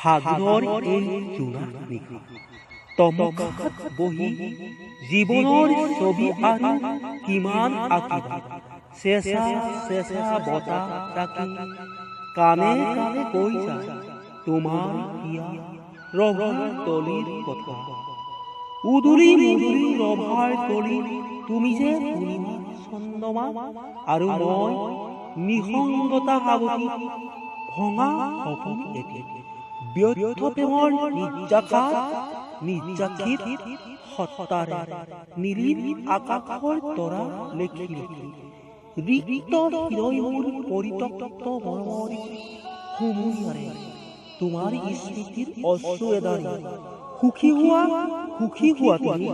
ফাগুনৰ এই জোনাক নিশা তমকাত বহি জীৱনৰ ছবি আৰু কিমান আঁকিবা চেঁচা চেঁচা বতাহ তাকি কাণে কাণে কৈ যায় তোমাৰ হিয়া ৰভাৰ তলিৰ কথা উদুলি মুদুলি ৰভাৰ তলি তুমি যে পূৰ্ণিমা চন্দ্ৰমা আৰু মই নিসংগতা সাৱটি ভঙা সপোন এটি ব্যৰ্থ প্ৰেমৰ নিৰ্যাসিত সত্তাৰে নীলিম আকাশৰ তৰা লেখি লেখি ৰিক্ত হৃদয়বোৰ পৰিত্যক্ত মৰমৰ হুমুৰিয়াৰে তোমাৰ স্মৃতিৰ অশ্ৰু এদাৰি সুখী হোৱা তুমি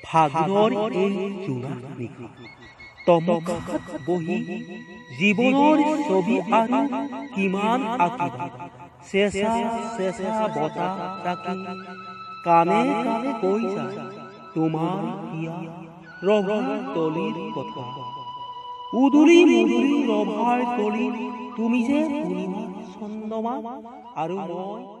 ফাগুনৰ এই জোনাক নিশা তমকাত বহি জীৱনৰ ছবি আৰু কিমান আঁকিবা চেঁচা চেঁচা বতাহ তাকি কাণে কাণে কৈ যায় তোমাৰ হিয়া ৰভাৰ তলিৰ কথা উদুলি মুদুলি ৰভাৰ তলি তুমি যে পূৰ্ণিমা চন্দ্ৰমা আৰু মই